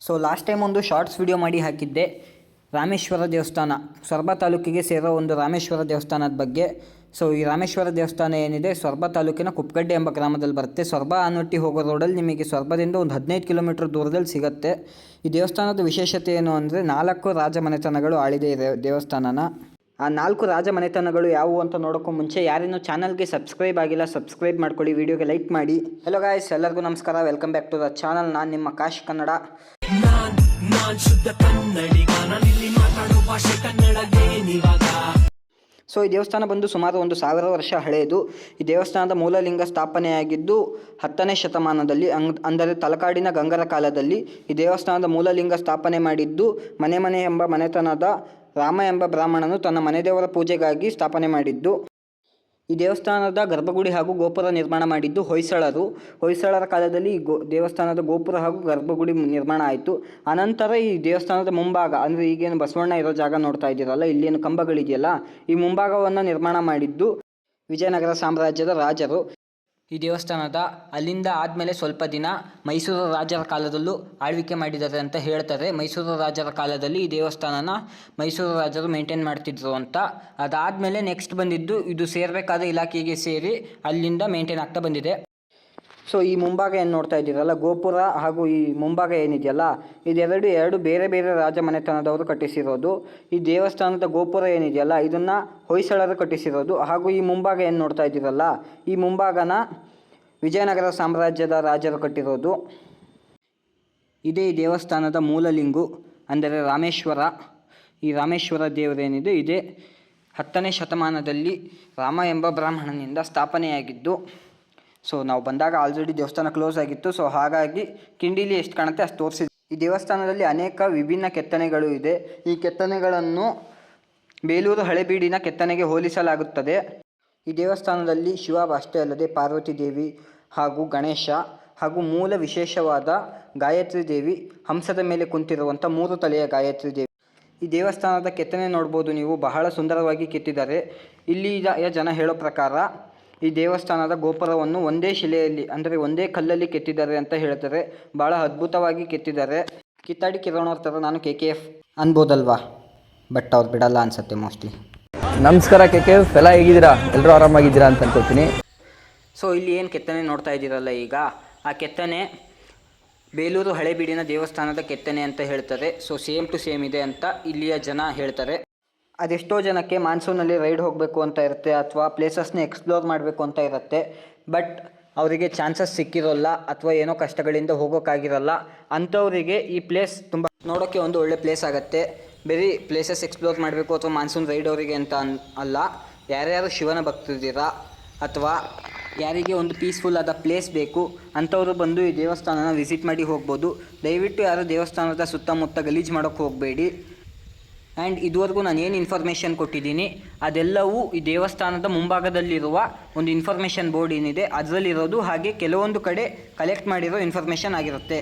So last time ಒಂದು shorts video ಮಾಡಿ ಹಾಕಿದ್ದೆ ರಾಮೇಶ್ವರ ದೇವಸ್ಥಾನ, ಸೊರಬ ತಾಲೂಕಿಗೆ ಸೇರೋ ಒಂದು ರಾಮೇಶ್ವರ ದೇವಸ್ಥಾನದ ಬಗ್ಗೆ. ಸೊ ಈ ರಾಮೇಶ್ವರ ದೇವಸ್ಥಾನ ಏನಿದೆ ಸೊರಬ ತಾಲೂಕಿನ ಕುಪ್ಪಗಡ್ಡೆ ಎಂಬ ಗ್ರಾಮದಲ್ಲಿ ಬರುತ್ತೆ. ಸೊರಬ ಆನವಟ್ಟಿ ಹೋಗೋ ರೋಡಲ್ಲಿ ನಿಮಗೆ ಸೊರಬದಿಂದ ಒಂದು 15 ಕಿಲೋಮೀಟರ್ ದೂರದಲ್ಲಿ ಸಿಗುತ್ತೆ. ಈ ದೇವಸ್ಥಾನದ ವಿಶೇಷತೆ ಏನು ಅಂದರೆ 4 ರಾಜಮನೆತನಗಳು ಆಳಿದೆ ಈ ದೇವಸ್ಥಾನನ. ಆ 4 ರಾಜಮನೆತನಗಳು ಯಾವುವು ಅಂತ ನೋಡೋಕ್ಕೂ ಮುಂಚೆ ಯಾರೇನೋ ಚಾನಲ್ಗೆ ಸಬ್ಸ್ಕ್ರೈಬ್ ಆಗಿಲ್ಲ, ಸಬ್ಸ್ಕ್ರೈಬ್ ಮಾಡ್ಕೊಳ್ಳಿ, ವಿಡಿಯೋಗೆ ಲೈಕ್ ಮಾಡಿ. ಹೆಲೋ ಗಾಯ್ಸ್, ಎಲ್ಲರಿಗೂ ನಮಸ್ಕಾರ, welcome back to the channel. ನಾನು ನಿಮ್ಮ ಕಾಶ್ ಕನ್ನಡ. ಸೊ ಈ ದೇವಸ್ಥಾನ ಬಂದು ಸುಮಾರು 1000 ವರ್ಷ ಹಳೆಯದು. ಈ ದೇವಸ್ಥಾನದ ಮೂಲಲಿಂಗ ಸ್ಥಾಪನೆಯಾಗಿದ್ದು 10ನೇ ಶತಮಾನದಲ್ಲಿ, ಅಂದರೆ ತಲಕಾಡಿನ ಗಂಗರ ಕಾಲದಲ್ಲಿ ಈ ದೇವಸ್ಥಾನದ ಮೂಲಲಿಂಗ ಸ್ಥಾಪನೆ ಮಾಡಿದ್ದು ಮನೆ ಎಂಬ ಮನೆತನದ ರಾಮ ಎಂಬ ಬ್ರಾಹ್ಮಣನು ತನ್ನ ಮನೆದೇವರ ಪೂಜೆಗಾಗಿ ಸ್ಥಾಪನೆ ಮಾಡಿದ್ದು. ಈ ದೇವಸ್ಥಾನದ ಗರ್ಭಗುಡಿ ಹಾಗೂ ಗೋಪುರ ನಿರ್ಮಾಣ ಮಾಡಿದ್ದು ಹೊಯ್ಸಳರ ಕಾಲದಲ್ಲಿ ಈ ದೇವಸ್ಥಾನದ ಗೋಪುರ ಹಾಗೂ ಗರ್ಭಗುಡಿ ನಿರ್ಮಾಣ ಆಯಿತು. ಅನಂತರ ಈ ದೇವಸ್ಥಾನದ ಮುಂಭಾಗ, ಅಂದರೆ ಈಗೇನು ಬಸವಣ್ಣ ಇರೋ ಜಾಗ ನೋಡ್ತಾ ಇದ್ದೀರಲ್ಲ, ಇಲ್ಲೇನು ಕಂಬಗಳಿದೆಯಲ್ಲ, ಈ ಮುಂಭಾಗವನ್ನು ನಿರ್ಮಾಣ ಮಾಡಿದ್ದು ವಿಜಯನಗರ ಸಾಮ್ರಾಜ್ಯದ ರಾಜರು. ಈ ದೇವಸ್ಥಾನದ ಅಲ್ಲಿಂದ ಆದಮೇಲೆ ಸ್ವಲ್ಪ ದಿನ ಮೈಸೂರು ರಾಜರ ಕಾಲದಲ್ಲೂ ಆಳ್ವಿಕೆ ಮಾಡಿದ್ದಾರೆ ಅಂತ ಹೇಳ್ತಾರೆ. ಮೈಸೂರು ರಾಜರ ಕಾಲದಲ್ಲಿ ಈ ದೇವಸ್ಥಾನನ ಮೈಸೂರು ರಾಜರು ಮೇಂಟೈನ್ ಮಾಡ್ತಿದ್ರು ಅಂತ. ಅದಾದಮೇಲೆ ನೆಕ್ಸ್ಟ್ ಬಂದಿದ್ದು ಇದು ಸೇರಬೇಕಾದ ಇಲಾಖೆಗೆ ಸೇರಿ ಅಲ್ಲಿಂದ ಮೇಂಟೈನ್ ಆಗ್ತಾ ಬಂದಿದೆ. ಸೊ ಈ ಮುಂಭಾಗ ಏನು ನೋಡ್ತಾ ಇದ್ದೀರಲ್ಲ, ಗೋಪುರ ಹಾಗೂ ಈ ಮುಂಭಾಗ ಏನಿದೆಯಲ್ಲ, ಇದೆರಡು ಬೇರೆ ಬೇರೆ ರಾಜಮನೆತನದವರು ಕಟ್ಟಿಸಿರೋದು. ಈ ದೇವಸ್ಥಾನದ ಗೋಪುರ ಏನಿದೆಯಲ್ಲ, ಇದನ್ನು ಹೊಯ್ಸಳರು ಕಟ್ಟಿಸಿರೋದು. ಹಾಗೂ ಈ ಮುಂಭಾಗ ಏನು ನೋಡ್ತಾ ಇದ್ದೀರಲ್ಲ, ಈ ಮುಂಭಾಗನ ವಿಜಯನಗರ ಸಾಮ್ರಾಜ್ಯದ ರಾಜರು ಕಟ್ಟಿರೋದು. ಇದೇ ಈ ದೇವಸ್ಥಾನದ ಮೂಲಲಿಂಗು, ಅಂದರೆ ರಾಮೇಶ್ವರ. ಈ ರಾಮೇಶ್ವರ ದೇವರೇನಿದೆ ಇದೇ 10ನೇ ಶತಮಾನದಲ್ಲಿ ರಾಮ ಎಂಬ ಬ್ರಾಹ್ಮಣನಿಂದ ಸ್ಥಾಪನೆಯಾಗಿದ್ದು. ಸೊ ನಾವು ಬಂದಾಗ ಆಲ್ರೆಡಿ ದೇವಸ್ಥಾನ ಕ್ಲೋಸ್ ಆಗಿತ್ತು. ಸೊ ಹಾಗಾಗಿ ಕಿಂಡಿಲಿ ಎಷ್ಟು ಕಾಣುತ್ತೆ ಅಷ್ಟು ತೋರಿಸಿದೆ. ಈ ದೇವಸ್ಥಾನದಲ್ಲಿ ಅನೇಕ ವಿಭಿನ್ನ ಕೆತ್ತನೆಗಳು ಇದೆ. ಈ ಕೆತ್ತನೆಗಳನ್ನು ಬೇಲೂರು ಹಳೆಬೀಡಿನ ಕೆತ್ತನೆಗೆ ಹೋಲಿಸಲಾಗುತ್ತದೆ. ಈ ದೇವಸ್ಥಾನದಲ್ಲಿ ಶಿವ ಅಷ್ಟೇ ಅಲ್ಲದೆ ಪಾರ್ವತಿ ದೇವಿ ಹಾಗೂ ಗಣೇಶ ಹಾಗೂ ಮೂಲ ವಿಶೇಷವಾದ ಗಾಯತ್ರಿ ದೇವಿ, ಹಂಸದ ಮೇಲೆ ಕುಂತಿರುವಂಥ 3 ತಲೆಯ ಗಾಯತ್ರಿ ದೇವಿ. ಈ ದೇವಸ್ಥಾನದ ಕೆತ್ತನೆ ನೋಡ್ಬೋದು ನೀವು, ಬಹಳ ಸುಂದರವಾಗಿ ಕೆತ್ತಿದ್ದಾರೆ. ಇಲ್ಲಿ ಜನ ಹೇಳೋ ಪ್ರಕಾರ ಈ ದೇವಸ್ಥಾನದ ಗೋಪುರವನ್ನು ಒಂದೇ ಶಿಲೆಯಲ್ಲಿ, ಅಂದರೆ ಒಂದೇ ಕಲ್ಲಲ್ಲಿ ಕೆತ್ತಿದ್ದಾರೆ ಅಂತ ಹೇಳ್ತಾರೆ. ಭಾಳ ಅದ್ಭುತವಾಗಿ ಕೆತ್ತಿದ್ದಾರೆ. ಕಿತ್ತಾಡಿ ಕಿರಣವ್ರ ಥರ ನಾನು KKF ಅನ್ಬೋದಲ್ವಾ, ಬಟ್ ಅವ್ರು ಬಿಡಲ್ಲ ಅನ್ಸುತ್ತೆ ಮೋಸ್ಟ್ಲಿ. ನಮಸ್ಕಾರ KKF, ಎಲ್ಲ ಹೇಗಿದ್ದೀರಾ? ಎಲ್ಲರೂ ಆರಾಮಾಗಿದ್ದೀರಾ ಅಂತ ಅನ್ಕೋತೀನಿ. ಸೊ ಇಲ್ಲಿ ಏನು ಕೆತ್ತನೆ ನೋಡ್ತಾ ಇದ್ದೀರಲ್ಲ ಈಗ, ಆ ಕೆತ್ತನೆ ಬೇಲೂರು ಹಳೆಬೀಡಿನ ದೇವಸ್ಥಾನದ ಕೆತ್ತನೆ ಅಂತ ಹೇಳ್ತಾರೆ. ಸೊ ಸೇಮ್ ಟು ಸೇಮ್ ಇದೆ ಅಂತ ಇಲ್ಲಿಯ ಜನ ಹೇಳ್ತಾರೆ. ಅದೆಷ್ಟೋ ಜನಕ್ಕೆ ಮಾನ್ಸೂನಲ್ಲಿ ರೈಡ್ ಹೋಗಬೇಕು ಅಂತ ಇರುತ್ತೆ, ಅಥವಾ ಪ್ಲೇಸಸ್ನ ಎಕ್ಸ್ಪ್ಲೋರ್ ಮಾಡಬೇಕು ಅಂತ ಇರುತ್ತೆ. ಬಟ್ ಅವರಿಗೆ ಚಾನ್ಸಸ್ ಸಿಕ್ಕಿರೋಲ್ಲ, ಅಥವಾ ಏನೋ ಕಷ್ಟಗಳಿಂದ ಹೋಗೋಕ್ಕಾಗಿರಲ್ಲ. ಅಂಥವರಿಗೆ ಈ ಪ್ಲೇಸ್ ತುಂಬ ನೋಡೋಕ್ಕೆ ಒಂದು ಒಳ್ಳೆ ಪ್ಲೇಸ್ ಆಗುತ್ತೆ. ಬರೀ ಪ್ಲೇಸಸ್ ಎಕ್ಸ್ಪ್ಲೋರ್ ಮಾಡಬೇಕು ಅಥವಾ ಮಾನ್ಸೂನ್ ರೈಡ್ ಅವರಿಗೆ ಅಂತ ಅಲ್ಲ, ಯಾರ್ಯಾರು ಶಿವನ ಭಕ್ತಿದ್ದೀರಾ ಅಥವಾ ಯಾರಿಗೆ ಒಂದು ಪೀಸ್ಫುಲ್ ಆದ ಪ್ಲೇಸ್ ಬೇಕು ಅಂಥವರು ಬಂದು ಈ ದೇವಸ್ಥಾನನ ವಿಸಿಟ್ ಮಾಡಿ ಹೋಗ್ಬೋದು. ದಯವಿಟ್ಟು ಯಾರು ದೇವಸ್ಥಾನದ ಸುತ್ತಮುತ್ತ ಗಲೀಜು ಮಾಡೋಕ್ಕೆ ಹೋಗಬೇಡಿ. ಆ್ಯಂಡ್ ಇದುವರೆಗೂ ನಾನು ಏನು ಇನ್ಫಾರ್ಮೇಷನ್ ಕೊಟ್ಟಿದ್ದೀನಿ ಅದೆಲ್ಲವೂ ಈ ದೇವಸ್ಥಾನದ ಮುಂಭಾಗದಲ್ಲಿರುವ ಒಂದು ಇನ್ಫಾರ್ಮೇಷನ್ ಬೋರ್ಡ್ ಏನಿದೆ ಅದರಲ್ಲಿರೋದು, ಹಾಗೆ ಕೆಲವೊಂದು ಕಡೆ ಕಲೆಕ್ಟ್ ಮಾಡಿರೋ ಇನ್ಫಾರ್ಮೇಷನ್ ಆಗಿರುತ್ತೆ.